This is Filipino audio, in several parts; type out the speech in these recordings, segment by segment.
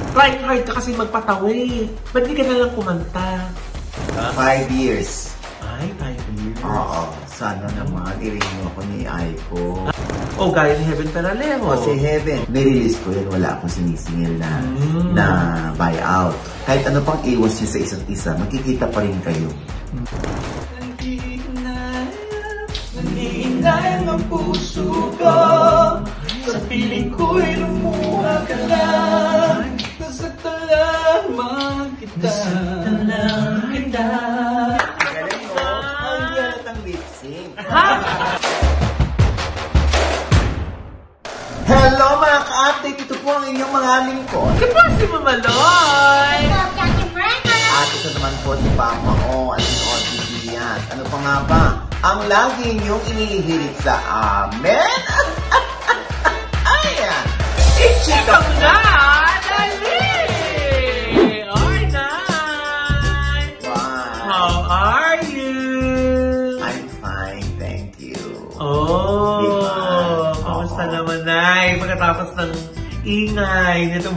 Trying hard ka kasi magpatawid. Ba't di ka nalang kumanta? 5 years. Ay, 5 years. Oo. Sana naman i-ring mo ako ni Aiko. O, gaya ni Heaven Peralejo. O, si Heaven. Nirelease ko yun. Wala akong sinisingil na buyout. Kahit ano pang iwas niya sa isa't isa, magkikita pa rin kayo. Nangihinay ang puso ko. Sa piling ko'y lumuha ka na. Nasaktan lamang kita. Nasaktan lamang kita. Galing mo? Ang galit ang lip-sync. Hello mga ka-update! Ito po ang inyong mga lingkod. Ito po si Mama Loy. At ito naman po si Papa O at si Audrey Diaz. Ano pa nga ba? Ang lagi niyong inihirit sa amin? Ayan! Ichikang na! Dali! Oy, Nay! Wow! How are you? I'm fine, thank you. Oh! Diba? Kamusta naman, Nay? Pagkatapos ng ingay nito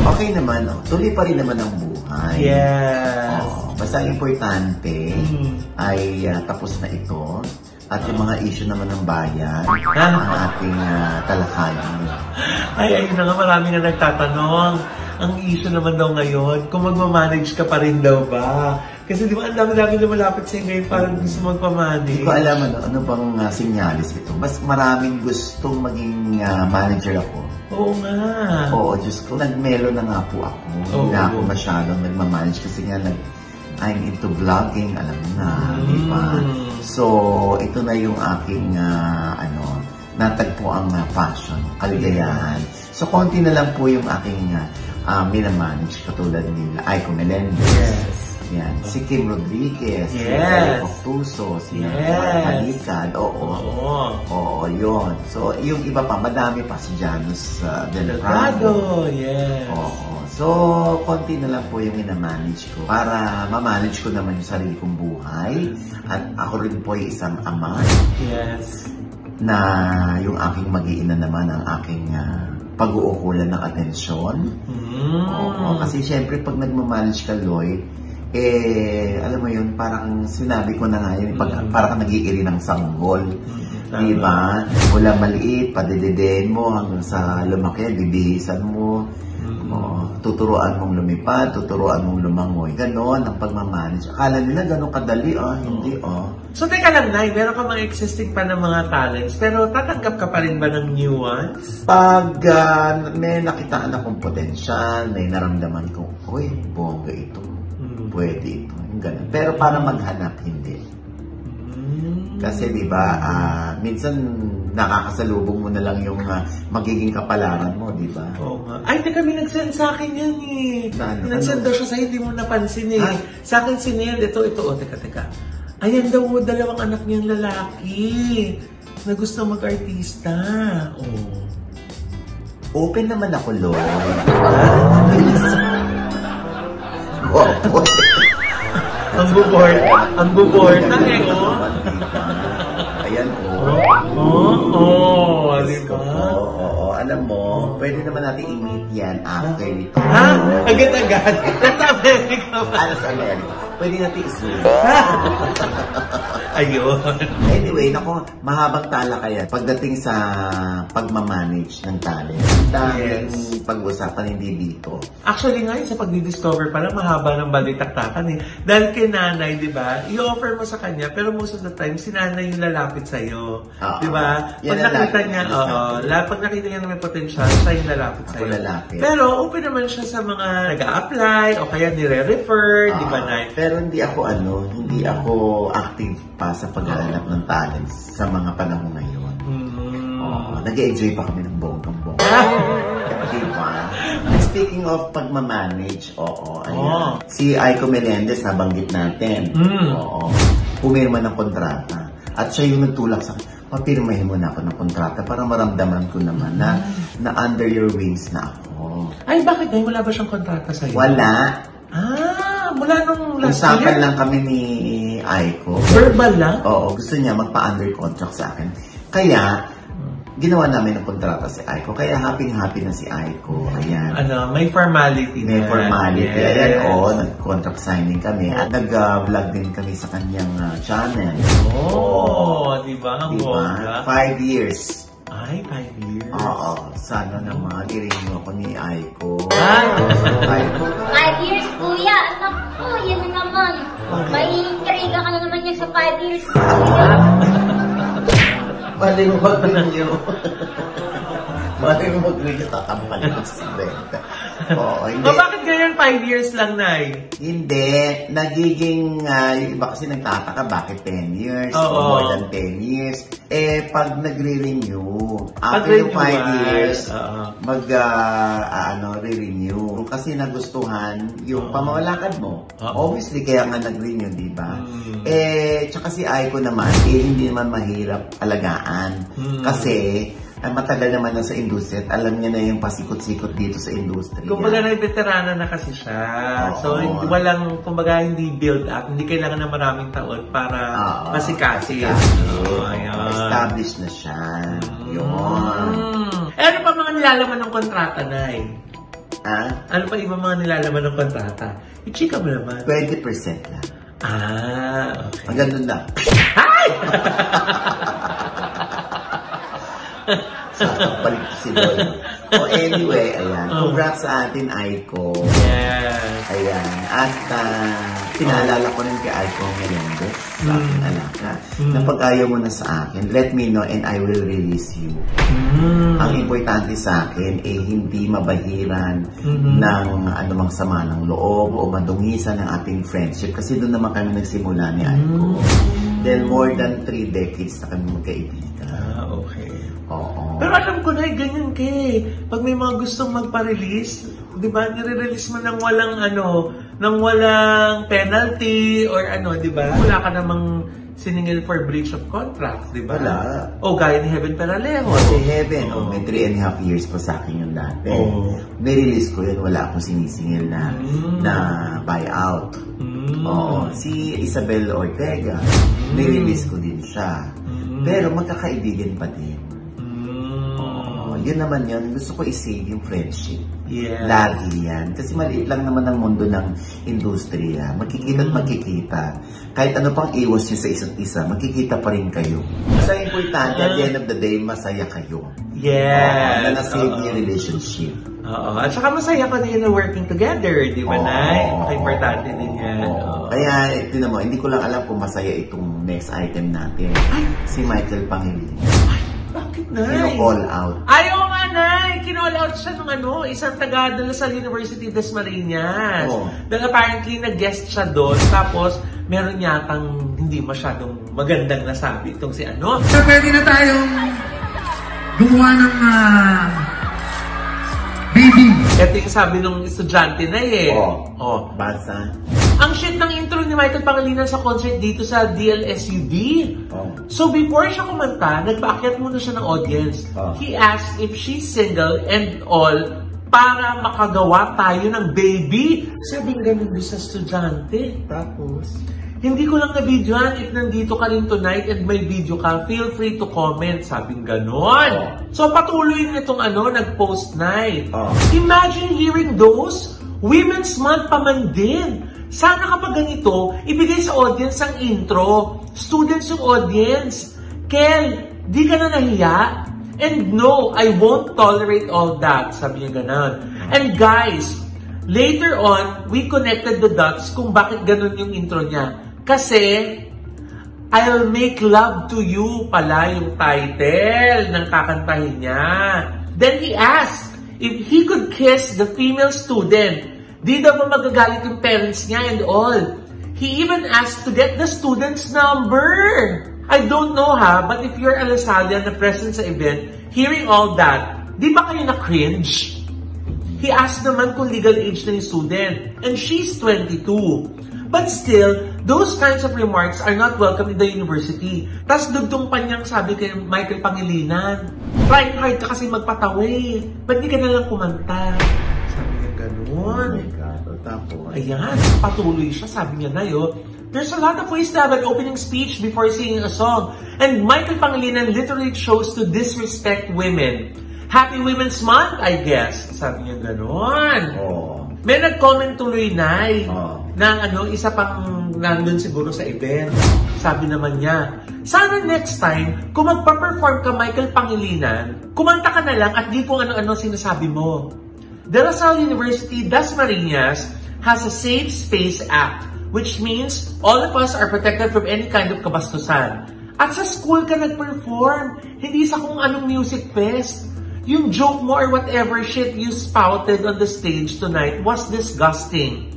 Okay naman, oh. Tuloy pa rin naman ang buhay. Yes! Oh, basta importante ay tapos na ito. At yung mga issue naman ng bayan, ang ating talakayin. Ay, ayun na nga, marami na nagtatanong. Ang issue naman daw ngayon, kung magmamanage ka pa rin daw ba? Kasi di ba, ang dami-dami na malapit sa'yo ngayon parang gusto magpamanage. Hindi ko alam ano bang sinyalis ito. Mas maraming gustong maging manager ako. Oo nga. Oo, Diyos ko, nagmelo na nga po ako. Hindi na ako masyadong nagmamanage kasi nga I'm into vlogging, alam mo na, di ba? So, ito na yung aking, natagpo ang passion, kaligayahan. So, konti na lang po yung aking minamanage, katulad nila Aiko Melendez. Yes. Yan. Si Kim Rodriguez, si yes. Octuso, si yes. Oo, yun. So, yung iba pa, madami pa, si Janus Delgado. Yes. Oo. So, konti na lang po yung minamanage ko para mamanage ko naman yung sarili kong buhay. At ako rin po yung isang ama. Yes. Na yung aking mag-iina naman ang aking pag-uukulan ng atensyon. Oo. Kasi syempre, pag nagmamanage ka, Loy, alam mo yun, parang sinabi ko na nga yun, parang nag-iiri ng sanggol. Diba? Mula maliit, padededen mo hanggang sa lumaki, bibihisan mo. Tuturuan mong lumipad, tuturuan mong lumangoy. Ganon ang pagmamanage. Akala nila ganon kadali, hindi, So, teka lang, Nay, meron ka mga existing pa ng mga talents, pero tatanggap ka pa rin ba ng new ones? Pag may nakitaan akong potensyal, may naramdaman ko, uy, bongga ito. Pwede ito. Ganun. Pero para maghanap, hindi. Kasi diba, minsan nakakasalubong mo na lang yung magiging kapalaran mo, diba? Oo nga. Ay, teka, may nag-send sa akin yan eh. Nag-send daw siya sa'yo, hindi mo napansin eh. Sa akin si Nel, ito, teka. Ayan daw, dalawang anak niyang lalaki na gusto mag-artista. Open naman ako, Loy. Guwapo. Ang bubor na eh, Ayan, diba? Oo, alam mo, pwede naman natin i-meet yan after nito. Ha? Agad-agad? Nasa Amerika ba? Sa Amerika. Pwede natin i-zoom. Ayun. Anyway, naku, mahabang talakayan pagdating sa pagmamanage ng talent. Daming pag-usapan, hindi dito. Actually nga, sa pag-discover pala, mahaba ng balitaktakan eh. Dahil kay nanay, di ba, i-offer mo sa kanya, pero most of the time, si nanay yung lalapit sa'yo. Di ba? Pag nakita niya, pag nakita niya na may potential, siya yung lalapit sa'yo. Pero open naman siya sa mga nag-a-apply, o kaya nire-refer, di ba, Nay? Pero hindi ako active pa sa paghahanap ng talents sa mga panahon ngayon. Nag-enjoy pa kami ng bonggang-bonggang. Diba? Speaking of pagmamanage, ayan. Si Aiko Melendez, nabanggit natin. Pumirma ng kontrata. At siya yung nagtulak sa akin, papirmahin mo na ako ng kontrata para maramdaman ko naman na under your wings na ako. Ay, bakit? Wala ba siyang kontrata sa'yo? Wala. Mula nung last year? Usapan lang kami ni Aiko. Verbal lang? Oo, gusto niya magpa-under contract sa akin. Kaya, ginawa namin ng kontrata si Aiko. Kaya happy-happy na si Aiko. Ayan. May formality May na. formality. Yes. Ayan, nag-contract signing kami. At nag-vlog din kami sa kanyang channel. Di ba? Ang Diba? bongga. 5 years. Ay, 5 years. Oo. Sana naman, i-ring mo ako ni Aiko. Ay, Aiko. 5 years, kuya. Naku, yan na naman. May intriga ka na naman yan sa 5 years, kuya. Mali mo mag-renew. Mali mo mag-renew. Tatampal ko sa Brenda. Oo, hindi. Bakit ganyan 5 years lang, Nay? Hindi. Nagiging, yung iba kasi nagtataka, bakit 10 years? Oo. O more than 10 years? Pag nagre-renew, after yung 5 years, re-renew. Kasi nagustuhan yung pamamalakad mo. Obviously, kaya nga nag-renew, di ba? Tsaka si Aiko naman, hindi naman mahirap alagaan. Kasi, matagal naman na sa industry at alam niya na yung pasikot-sikot dito sa industry. Kumbaga na veterana na kasi siya. So, hindi build up. Hindi kailangan ng maraming taon para masikasin. Established na siya. Yun. Ano pa mga nilalaman ng kontrata, Nay? Ah? Ano pa iba mga nilalaman ng kontrata? I-chika mo naman. 20% lang. Okay. Hanggang doon lang. Ay! Balik si Loy. Anyway, ayan. Congrats sa atin, Aiko. Yes. Ayan. At pinaalala ko rin kay Aiko Melendez sa aking alaka. Na pag ayaw mo na sa akin, let me know and I will release you. Ang importante sa akin hindi mabahiran ng anumang sama ng loob o madungisan ng ating friendship. Kasi doon naman kami nagsimula ni Aiko. Then more than 3 decades na kami magkaibigan. Okay. Oo. Pero alam ko na, ganyan pag may mga gustong magpa-release, di ba, nire-release mo ng walang penalty or di ba? Wala ka namang siningil for breach of contract, di ba? Wala. Gaya ni Heaven Peralejo. Si Heaven, may 3.5 years pa sa akin yung dati. Nirelease ko yun, wala akong sinisingil na buyout. Si Isabel Ortega, nirelease ko din siya. Pero magkakaibigan pa din. Yun naman yun. Gusto ko i-save yung friendship. Yeah. Lagi yan. Kasi maliit lang naman ang mundo ng industriya. Magkikita at magkikita. Kahit ano pang iwas nyo sa isa't isa, magkikita pa rin kayo. Basta importante, at the end of the day, masaya kayo. Yes. Na nasave yung relationship. At saka masaya ka din na working together, di ba, Nay? Importante din yan. Kaya, hindi ko lang alam kung masaya itong next item natin. Si Michael Pangilinan. Bakit, Nay? All out. Ayaw nga, Nay! Kinall out siya ng isang taga dala sa University des Marinas. Dahil apparently nag-guest siya doon. Tapos, meron yatang hindi masyadong magandang nasabi itong si So, pwede na tayong gumawa ng baby. Ito yung sabi nung estudyante na Basa. Ang shit ng intro ni Michael Pangilinan sa concert dito sa DLSUD. So before siya kumanta, nagpaakyat muna siya ng audience. He asked if she's single and all para makagawa tayo ng baby. Sabing ganun doon sa estudyante. Tapos, hindi ko lang na-videoan. If nandito ka rin tonight and may video ka, feel free to comment. Sabing ganon. So patuloy nitong nag-post night. Imagine hearing those. Women's Month pa man din. Sana kapag ganito, ibigay sa audience ang intro. Students yung audience. Kel, di ka na nahiya? And no, I won't tolerate all that. Sabi niya ganon. And guys, later on, we connected the dots kung bakit ganon yung intro niya. Kasi, I'll make love to you pala yung title ng kakantahin niya. Then he asked if he could kiss the female student. Di daw ba magagalit yung parents niya and all. He even asked to get the student's number. I don't know but if you're a Lasallian na present sa event, hearing all that, di ba kayo na-cringe? He asked naman kung legal age na yung student. And she's 22. But still, those kinds of remarks are not welcome in the university. Tas dugtong pa niyang sabi kay Michael Pangilinan, trying hard ka kasi magpatawi. Ba't di ka nalang kumanta? Sabi niya ganun. Oh my God. Tapos? Ayan, patuloy siya. Sabi niya na there's a lot of ways to have an opening speech before singing a song. And Michael Pangilinan literally chose to disrespect women. Happy Women's Month, I guess. Sabi niya gano'n. Oh. May nag-comment tuloy, Nay, Oh. na isa pang nandun siguro sa event. Sabi naman niya, sana next time, kung magpa-perform ka, Michael Pangilinan, kumanta ka na lang at di kung ano-ano sinasabi mo. De La Salle University, Dasmariñas, has a Safe Space Act, which means all of us are protected from any kind of kabastusan. At sa school ka nag-perform, hindi sa kung anong music fest. Yung joke mo or whatever shit you spouted on the stage tonight was disgusting.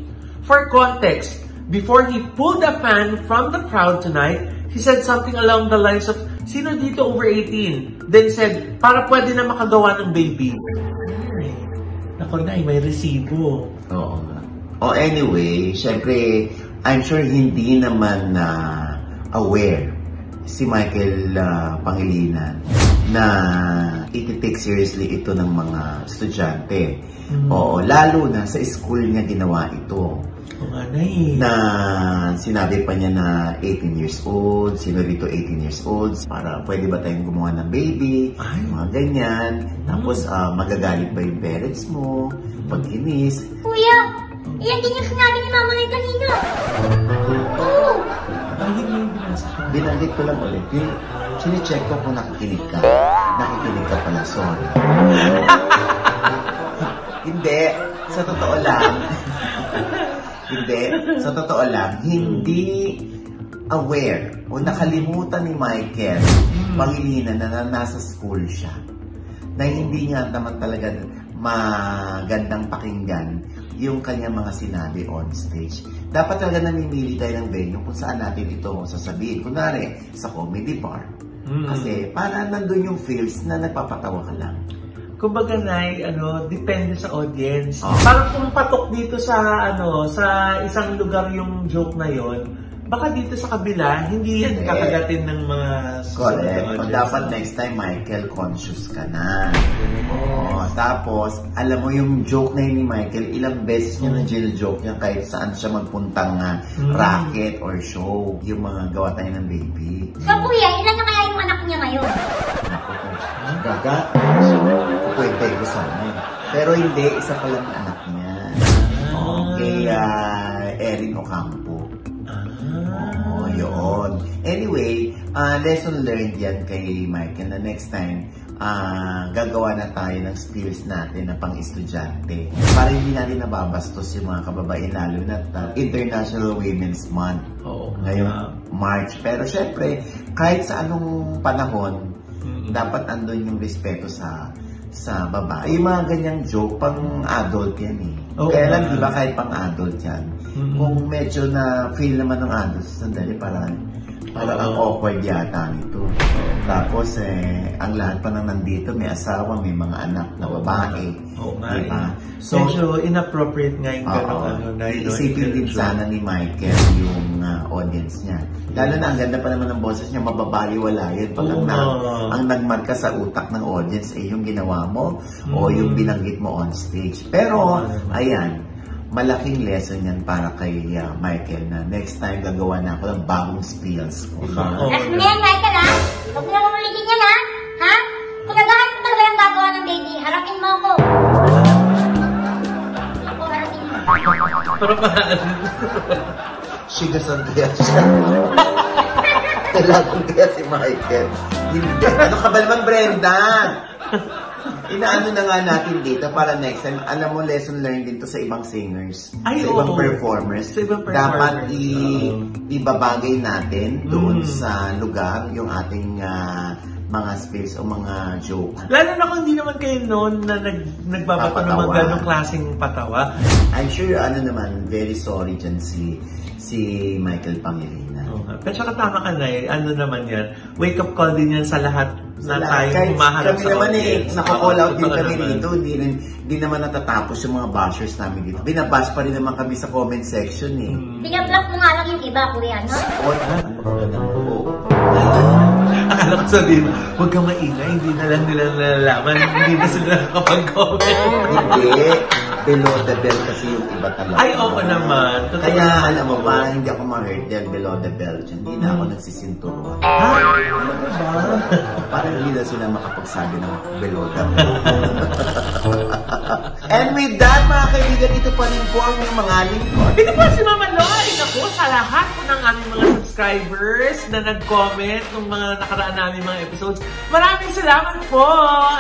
For context, before he pulled a fan from the crowd tonight, he said something along the lines of, sino dito over 18? Then said, para pwede na makagawa ng baby. Ay, naku na, may resibo. Oo nga. Oh, anyway, syempre, I'm sure hindi naman aware si Michael Pangilinan na iti-take seriously ito ng mga estudyante. Oo, lalo na sa school niya ginawa ito. Na sinabi pa niya na 18 years old, sino rito 18 years old, para pwede ba tayong gumawa ng baby, mga ganyan. Tapos magagalit ba yung parents mo, pag-inis. Kuya, yan din yung sinabi ni Mama ngayon kanina. Oo. Binanggit ko lang ulit. Sine-check ko kung nakikinig ka. Nakikinig ka pala, sorry. Hindi, sa totoo lang. Hindi aware o nakalimutan ni Michael Pangilinan na nasa school siya. Na hindi nga naman talaga magandang pakinggan yung kanyang mga sinabi on stage. Dapat talaga namimili tayo ng venue kung saan natin ito sasabihin. Kunwari, sa comedy bar. Kasi para nandun yung feels na nagpapatawa ka lang. Kumbaga, Nay, depende sa audience. Parang kung patok dito sa isang lugar yung joke na yon, baka dito sa kabila, hindi yan kakagatin ng mga correct. Dapat next time, Michael, conscious ka na. Tapos, alam mo yung joke na yun ni Michael, ilang beses niya na joke niya kahit saan siya magpuntang racket or show, yung mga gawa tayo ng baby. So, kuya, ilan na kaya yung anak niya ngayon? Gaga, kukwentay ko sana. Pero hindi, isa pa lang anak niya. Kay Erin Ocampo. Yun. Anyway, lesson learned yan kay Michael na next time, gagawa na tayo ng skills natin na pang-estudyante. Para hindi natin nababastos yung mga kababaihan, lalo na International Women's Month. Ngayong March. Pero syempre, kahit sa anong panahon, dapat andun yung respeto sa babae. Yung mga ganyang joke, pang-adult yan eh. Kaya lang, di ba, kahit pang-adult yan, kung medyo na feel naman ng adult, sandali, parang ang awkward yata nito. Tapos, ang lahat pa nang nandito, may asawa, may mga anak na babae. Diba? So, medyo inappropriate nga yung gano'n. Isipin din sana ni Michael yung audience niya. Lalo na, ang ganda pa naman ng boses niya, mababaliwala yun. Pag ang nagmarka sa utak ng audience ay yung ginawa mo o yung binanggit mo on stage. Pero, ayan, malaking lesson yan para kay Michael na next time gagawa na ako ng bagong spills ko. Last mo yan, Michael, ha? Huwag mo naman ulitin yan, ha? Ha? Kung nagahan mo talaga yung gagawa ng baby, harapin mo ako. Ako, harapin mo. Pero Sigasan kaya siya. Kailangan kaya si Michael. Hindi. Ano ka ba naman, Brenda? Inaano na nga natin dito para next time, alam mo, lesson learned din to sa ibang singers, sa ibang performers. Dapat ibabagay natin doon sa lugar yung ating mga spills o mga joke. Lalo na kung hindi naman kayo noon na nagbabato ng mga ganong klaseng patawa. I'm sure, very sorry dyan si Michael Pangilinan. Pero saka tama ka na naman yan. Wake up call din yan sa lahat na tayo humaharap sa audience. Nakakall out din kami dito. Hindi naman natatapos yung mga bashers namin dito. Binabash pa rin naman kami sa comment section eh. Binablock mo nga lang yung iba, kuya, no? Ano ba naman po? Akala ko sabihin, huwag kang maingay, hindi na lang nila nalalaman, hindi na sila nakapag-comment. Hindi. Below the belt kasi yung iba talaga. Ay, oo naman. Kaya alam mo ba, hindi ako ma-hurt dahil below the belt. Hindi na ako nagsisinturon. Ha? Ano ba? Parang hindi na sila makapagsabi ng below the belt. And with that, mga kaibigan, ito pa rin po ang mga lingkod. Ito po si Mama Lloyd. Ako, sa lahat po ng aming mga subscribers na nag-comment ng mga nakaraan namin mga episodes, maraming salamat po!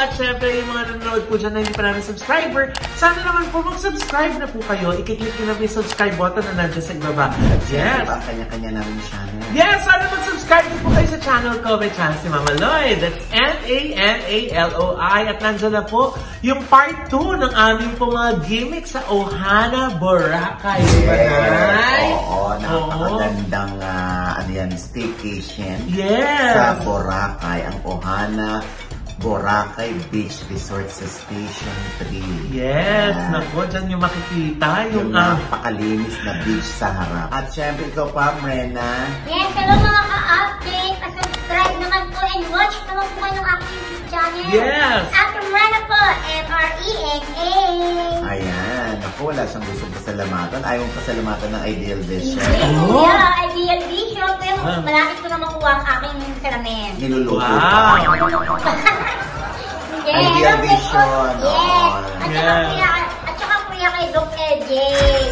At syempre, yung mga nanonood po dyan na hindi pa namin subscriber, sana naman po mag-subscribe na po kayo. I-click nyo na yung subscribe button na nandiyan sa ibaba. Yes! Diba, kanya-kanya namin channel. Yes! Sana mag-subscribe po kayo sa channel ko. May chance si Mama Lloyd. That's Manaloi. At nandiyan na po yung part 2 ng aming po mga gimmick sa Ohana, Boracay. Yes! Oo, napakagandang staycation. Yes! Sa Boracay, ang Ohana Boracay Beach Resort sa Station 3. Yes! Naku, dyan yung makikita yung napakalinis na beach sa harap. At syempre, ikaw pa, Mrena. Yes, hello mga ka-update. Subscribe naman po and watch naman po kayo ng aking YouTube channel. Yes! At Mrena po, M-R-E-N-A. Ayan. Naku, wala siyang gustong pasalamatan. Ayaw mong pasalamatan ng Ideal Vision. Yeah, Ideal Vision. Pero malapit ko na makuha ang aking salamin. Niluluto Wow. pa. Yes. Ideal Vision. Yes. At saka kuya kay Doc EJ.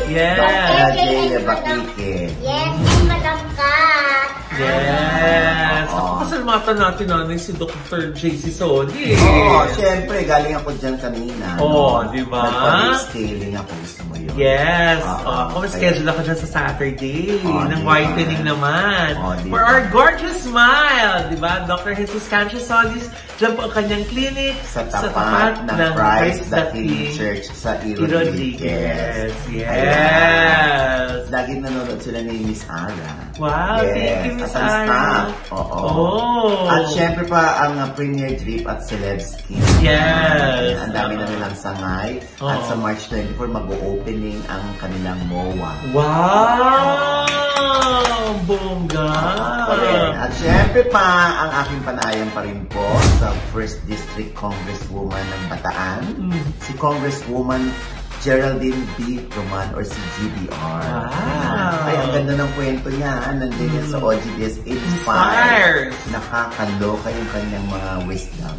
Yes. Doc EJ Jay and Madam. Bakike. Yes, and Madam Kat. Yes! Ako pasalamatan natin namin si Dr. JC Sodi. Oo, syempre, galing ako dyan kanina. Oo, di ba? Nagpa-scaling ako, gusto mo yun. Yes! Ako schedule ako dyan sa Saturday ng whitening naman. For our gorgeous smile! Di ba? Dr. Jesus Cancio Solis, dyan po ang kanyang clinic Sa tapat ng Christ the King Church sa Rodriguez. Yes! Lagi nanonood sila ni Miss Ara. Wow, thank you, Miss Ara. Oo. At syempre pa ang Premier Drip at Celeb Skin. Yes. Ang dami na nilang sangay. At sa March 24, mag-opening ang kanilang MOA. Wow! Bongga! At syempre pa, ang aking panayam pa rin po sa 1st District Congresswoman ng Bataan, si Congresswoman Geraldine B. Roman or si GBR. Wow. Ay, ang ganda ng kwento niya. Nandun yan sa OGBS Inspires. Nakakaloka yung kanyang mga wisdom.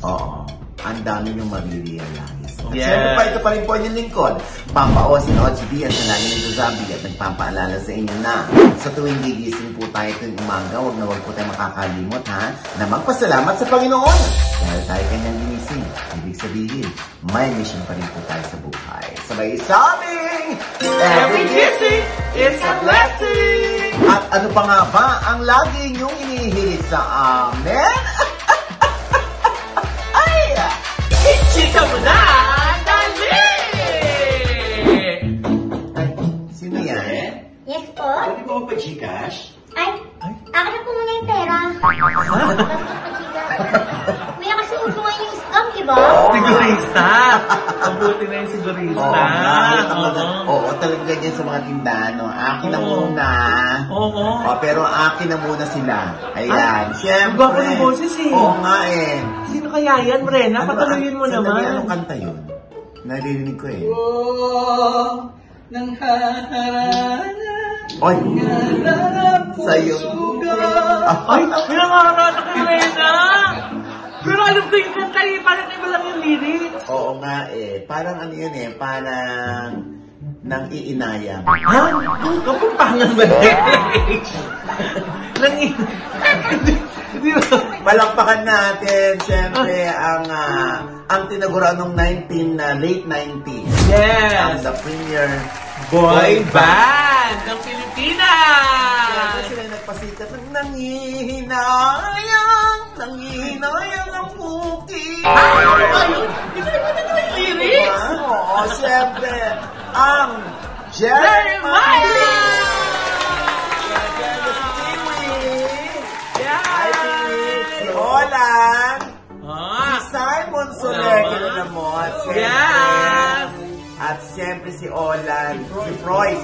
Oo. Ang dami niyong marirealize. At syempre pa, ito pa rin po yung lingkod. Pampaosin OGBS na lagi nagsasabi at nagpapaalala sa inyo na sa tuwing gigising po tayo tuwing umaga, huwag na huwag po tayo makakalimot na magpasalamat sa Panginoon. Dahil tayo kanyang ginising. Ibig sabihin, may mission pa rin po tayo sa buhay. Sabay sabing, every gising is a blessing! At ano pa nga ba ang lagi niyong inihirit sa amin? Ay! Chika mo na! Dali! Ay, sino yan? Yes po. Pwede ba ako pa-Gcash? Ay, akin na po muna yung pera. Kuya, kasi huwag mo yung scam, diba? Sigurista! Mabuti na yung sigurista. Oo, talaga ganyan sa mga tindahan. No? Akin na muna. Oo. Pero akin na muna sila. Ayan. Siyempre. Ang gwapo ng boses eh. Oo nga eh. Sino kaya yan, Mrena? Patuloyin mo naman. Anong kanta yun? Naririnig ko eh. Nang haharana. Oy! Sa'yo. Ay, pinangarana kay Mrena! Pero alam ko yung kanta eh, parang iba lang yung lyrics. Oo nga eh. Parang ano yun eh, parang nang iinayang. Ha? Kapampangan ba na Nang Di ba? Palakpakan natin, syempre, ang tinagura nung late 90s. Yes! Ang the premier Boy Band ng Pilipinas! Siyempre sila nagpasikat ng nangihinayang ang puki. Ano ba yun? Hindi ba yung lyrics? Oo, siyempre, ang Jeremiah! Si Olan, si Simon Soler, kilala mo, Yes! at siyempre si Olan, si Froy,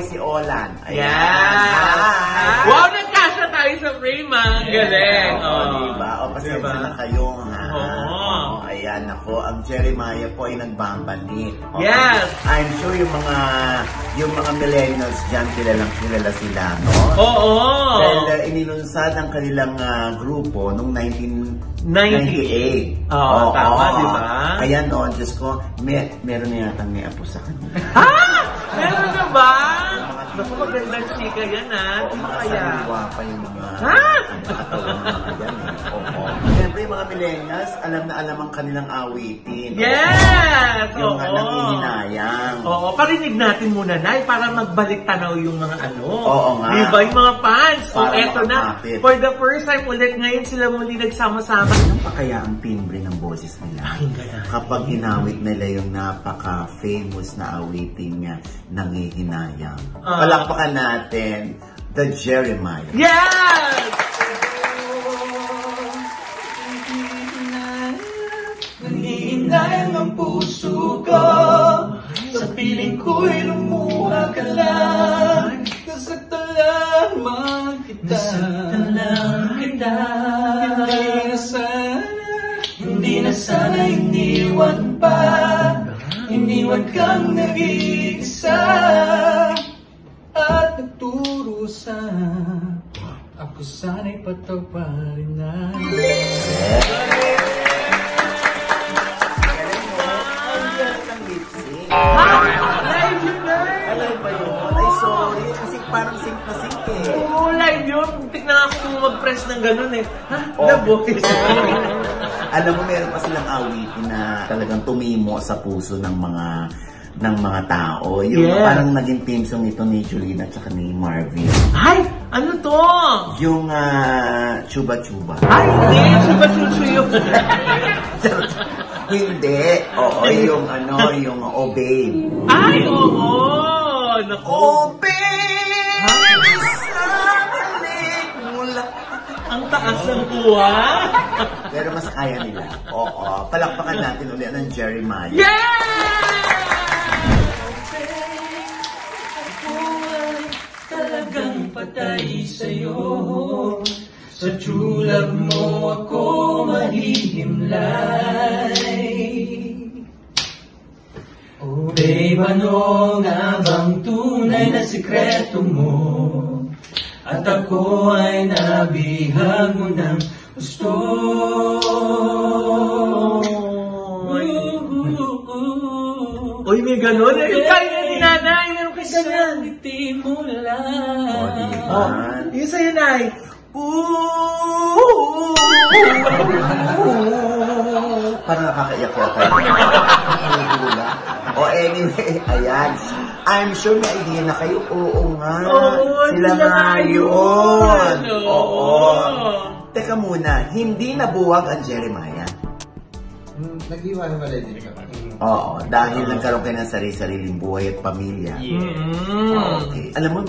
si Olan. Ayan. Yes! Hi! Wow, nagkasya tayo Isa Frame, ang galing. Diba? O, pasensya na kayo, ha? Oo. Ayan, ako, ang Jeremiah po ay nagbabalik. Yes! I'm sure yung mga millennials dyan, kilala sila, no? Oo! Dahil inilunsad ang kanilang grupo noong 1998. Oo, tama, diba? Ayan, no, Diyos ko, meron na yata may apo sa kanila. Ha? Meron na ba? Basta magandang chika yan, ha? Oo, Sino kaya? makasaliwa pa yung mga... Ha? Oo. Siyempre, yung mga millennials, alam na alam ang kanilang awitin. Yes! Yung Oo. nangihinayang. Oo, parinig natin muna, Nay, para magbalik tanaw yung mga ano. Oo nga. Diba, yung mga fans? O, Para eto na. makakapit. For the first time ulit, ngayon sila muli nagsama-sama. Ano pa kaya ang timbre ng boses nila? Kapag inawit nila yung napaka-famous na awitin niya, nangihinayang. Palakpakan natin, the Jeremiah. Yes! Nangihinayang ang puso ko, sa piling ko'y lumuha ka lang. Nasaktan lamang kita, Hindi na sana iniwan pa, iniwan kang nag-iisa at nagturusa. Ako sana'y patawarin na. Live yun, Nay! Alam ba yun? Ay, sorry. Kasi parang sync na sync eh. Oo, live yun. Tignan ako kung mag-press ng ganun eh. Ha? The voice. Alam mo, meron pa silang awitin na talagang tumimo sa puso ng mga tao. Yung parang naging theme song ito ni Julina at saka ni Marvin. Ay! Ano to? Yung Chuba Chuba. Ay, hindi! Chuba-chuchu yun. Hindi. Oo, yung yung Obey. Ay, oo! Naku! Obey! Mula. Ang taas ng kuha! Pero mas kaya nila. Oo. Palakpakan natin ulit ng Jeremiah. Talagang patay sa'yo, sa tulad mo ako mahihimlay. Oh babe, ano nga bang tunay na sikreto mo? At ako ay nabihag mo ng gusto. Uy, may gano'n. Yung kaya na ni Nanay. Meron kayo ganyan. Ngiti mo lang. Diba? Yung sa'yo, Nay. Parang nakakaiyak yata. Anyway, ayan. I'm sure may idea na kayo. Oo nga. Sila nga yun. Oo. Teka muna, hindi nabuwag ang Jeremiah. Nag-iwan-walay din ka pa. Oo, dahil nagkaroon kayo ng sarili-sariling buhay at pamilya. Okay. Alam mo,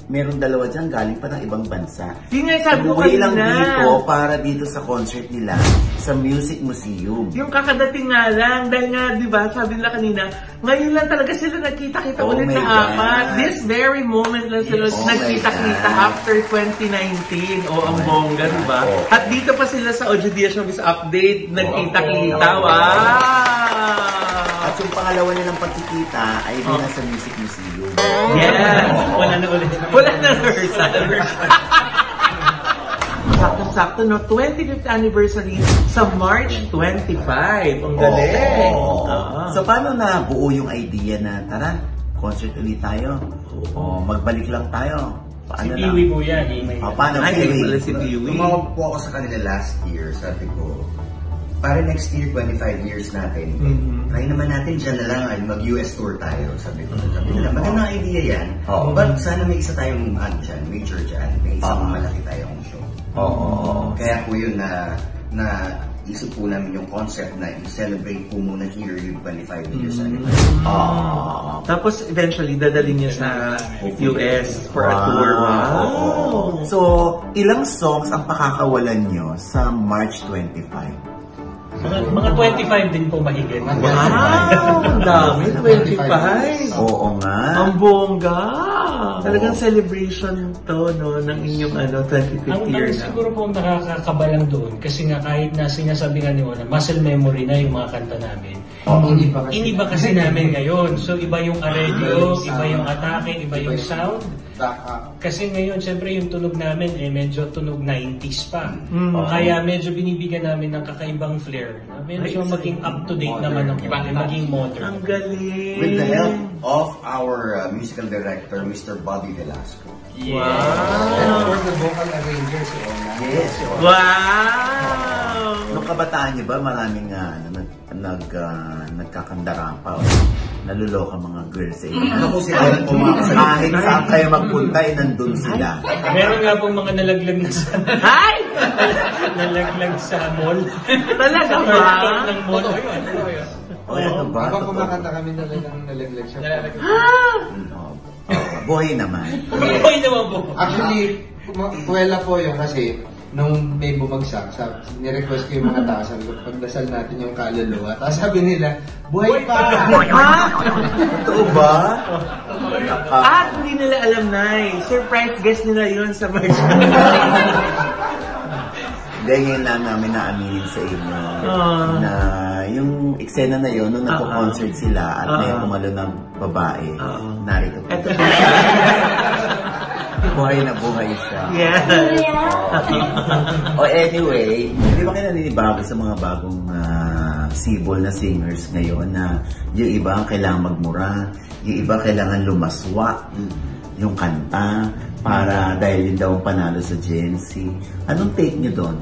meron dalawa dyan galing pa ng ibang bansa. Yun nga, sabi ko Umuwi lang kanina. dito para dito sa concert nila sa Music Museum. Yung kakadating nga lang, dahil nga, di ba, sabi nila kanina, ngayon lang talaga sila nagkita-kita ulit na apat. This very moment lang sila nagkita-kita after 2019. Ang bongga, di ba? At dito pa sila sa Audio Dia Showbiz Update, nagkita-kita. Wow! At yung pangalawa nilang pagkikita ay din sa Music Museum. Yeah! Wala na ulit. Wala na rehearsal. Saktong-sakto, no? 25th anniversary sa March 25. Ang galing! So, paano nabuo yung idea na, tara, concert ulit tayo? Magbalik lang tayo. Si Piwi po yan. Paano Piwi? Si Piwi. Tumawag po ako sa kanila last year. Sabi ko, para next year, 25 years natin. Try naman natin dyan na lang, mag-US tour tayo. Sabi nila, magandang idea yan. But sana may isa tayong dyan, major dyan. May isang malaki tayong show. Kaya po yun na isip po namin yung concept na i-celebrate po muna here yung 25 years anniversary. Tapos eventually dadalhin niya sa US for a tour. Wow! So, ilang songs ang pakakawalan nyo sa March 25? Mga 25 din po mahigit. Wow! Ang dami, 25. Oo nga. Ang bongga! Talagang celebration to, no, ng inyong 25th year na. Siguro po nakakakabalang doon kasi nga kahit na sinasabi nga ni Ona, muscle memory na yung mga kanta namin. Iniba kasi namin ngayon. So iba yung arreglo, iba yung atake, iba yung sound. Kasi ngayon, siyempre yung tunog namin medyo tunog 90s pa. Kaya medyo binibigyan namin ng kakaibang flair. Medyo maging up-to-date naman ang maging modern. Ang galing! With the help of our musical director, Mr. Bobby Velasco. Wow! And of course, the vocal arranger si Ona. Yes, Ona. Wow! Nung kabataan niyo ba, maraming nagkakandara pa. Naluloka mga girls eh. Ano po sila yung pumakasal? Kahit saan kayo magpunta, nandun sila. Meron nga pong mga nalaglag na sa... Hi! nalaglag sa mall. Talaga ba? Sa ng mall. O ano ba? Habang kumakanta kami nalaglag siya. Buhay naman. Buhay naman po. Actually, kuwela po yun kasi nung may bumagsak, nirequest ko yung mga tao, sabi ko, pagdasal natin yung kaluluwa. Tapos sabi nila, buhay pa! Totoo ba? At hindi nila alam na surprise guest nila yun sa March. Dahil lang namin naaminin sa inyo na yung eksena na yun, nung nagko-concert sila at may pumalo ng babae, narito po. Ito Buhay na buhay siya. Yeah. Anyway, hindi ba kayo naninibago sa mga bagong sibol na singers ngayon na yung iba kailangan magmura, yung iba kailangan lumaswa yung kanta para dahil yun daw ang panalo sa Gen Z. Anong take nyo doon?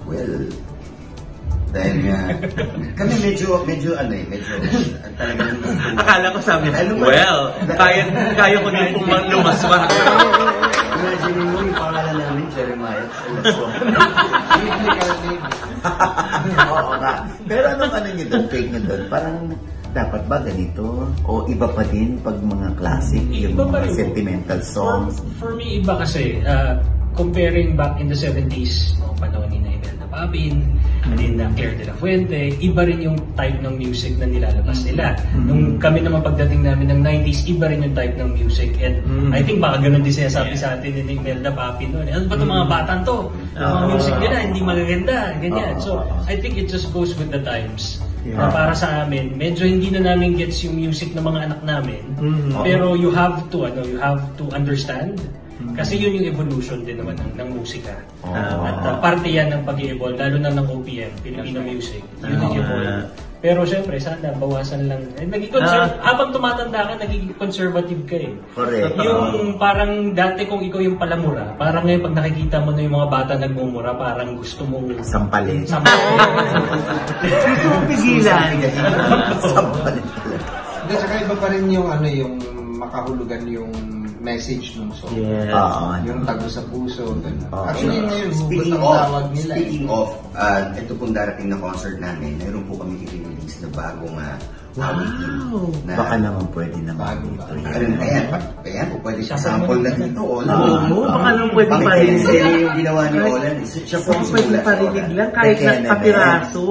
Well, dahil nga, kami medyo talagang... Akala ko sabi, well, kaya ko din pong lumaswa. Imagine mo yung pangalan namin, Jeremiah. Oo nga. Pero anong nyo doon, take nyo doon? Parang dapat ba ganito? O iba pa din pag mga classic, yung mga sentimental songs? For me, iba kasi, comparing back in the 70s, no, panahon ni Imelda Papin, din na Claire de la Fuente, iba rin yung type ng music na nilalabas nila. Nung kami naman pagdating namin ng 90s, iba rin yung type ng music. And I think baka ganun din sinasabi sa atin ni Imelda Papin noon. Ano ba itong mga batang to? Yung mga music nila, hindi magaganda. Ganyan. So, I think it just goes with the times. Para sa amin, medyo hindi na namin gets yung music ng mga anak namin. Pero you have to understand. Kasi yun yung evolution din naman ng musika. At parte yan ng pag-i-evolve, lalo na ng OPM, Filipino music. Yun yung evolve. Pero syempre, sana bawasan lang. Habang tumatanda ka, nagiging conservative ka eh. Correct. Yung parang dati kung ikaw yung palamura, parang ngayon pag nakikita mo na yung mga bata nagmumura, parang gusto mong... Sampalin. Gusto mong pigilan. Sampalin. Hindi, saka iba pa rin yung makahulugan yung message ng song. Yung tago sa puso. Actually, ngayon, speaking of, ito pong darating na concert namin, mayroon po kami i-release na bagong awitin. Baka naman pwede naman ito. Ayan po, pwede siya sample na dito. Baka naman pwede parinig. Yung ginawa ni Olan, siya po ang pwede parinig lang kahit na kapiraso.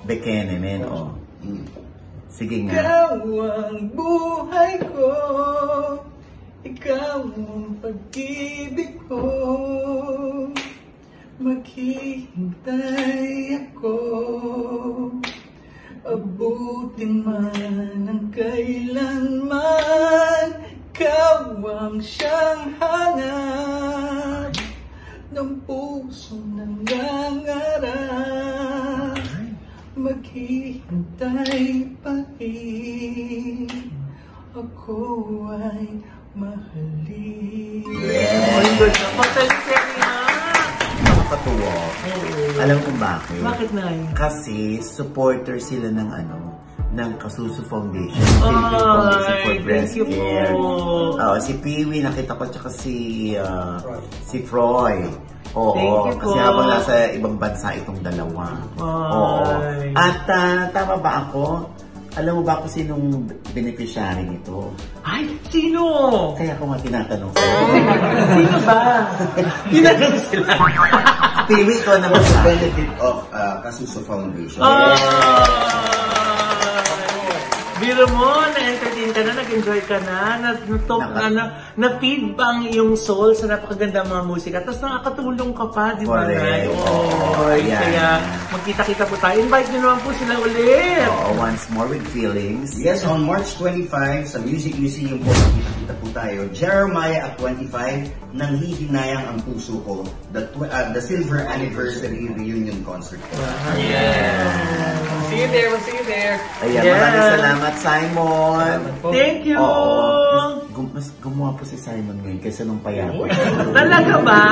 Bekenemen, Sige nga. Ikaw ang buhay ko, ikaw ang pag-ibig ko, maghihintay ako, abutin man ang kailanman, ikaw ang siyang hanap ng puso nangangarap, maghihintay pa rin, ako ay mahalin. Ang good na. Pagtalisyan niya. Nakakatuwa. Alam kung bakit? Bakit na yun? Kasi supporter sila ng ng Kasuso Foundation. Philippine Foundation for Breast Care. Si Piwi, nakita ko, tsaka si Froy. Oo, kasi habang nasa ibang bansa itong dalawa. At tama ba ako? Alam mo ba kung sinong beneficiary nito? Ay, sino? Kaya ako nga tinatanong sila. Sino ba? Tinanong sila. Piwi ko naman the benefit of Kasuso Foundation. Biro mo, na-entertain ka na, nag-enjoy ka na, na-feed bang yung soul sa napakaganda mga musika. Tapos nakakatulong ka pa, di ba? Kaya magkita-kita po tayo. Invite nyo naman po sila ulit. Once more with feelings. Yes, on March 25 sa Music Museum po, magkita-kita po tayo. Jeremiah at 25, Nanghihinayang ang Puso Ko, the Silver Anniversary Reunion Concert. See you there, we'll see you there. Ayan, maraming salamat, Simon. Thank you. Mas gumawa po si Simon ngayon kaysa nung payapa. Talaga ba?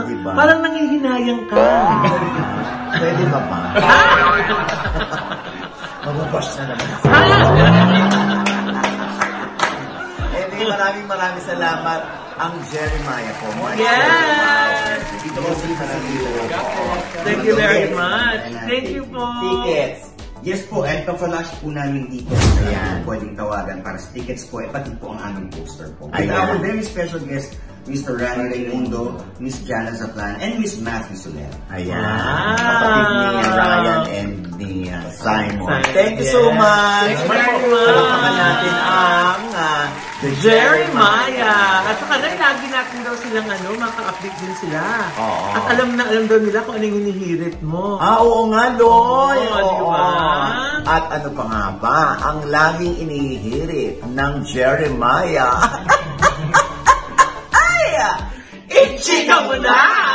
Diba? Parang nangihinayang ka. Pwede ba ba? Mababash na naman ako. Maraming salamat ang Jeremiah po. Yes! Dito po sa Thank you very much. Thank you po. Tickets. Yes po, at pa-flash po namin dito. Ayan. Pwedeng tawagan para sa tickets po, pati po ang aming poster po. With Ayan. our very special guest, Mr. Rani Raimundo, Miss Jana Zaplan, and Miss Matthew Soler. Ayan. Kapatid ni Ryan and ni Simon. Thank you so much. Thank you very much. Palakpakan natin ang The Jeremiah. At saka lagi natin daw silang maka-update din sila. Oo. At alam daw nila kung ano yung hinihirit mo. Oo nga, Loy. Diba? At ano pa nga ba, ang laging inihirit ng Jeremiah. Ay! Ichika mo na!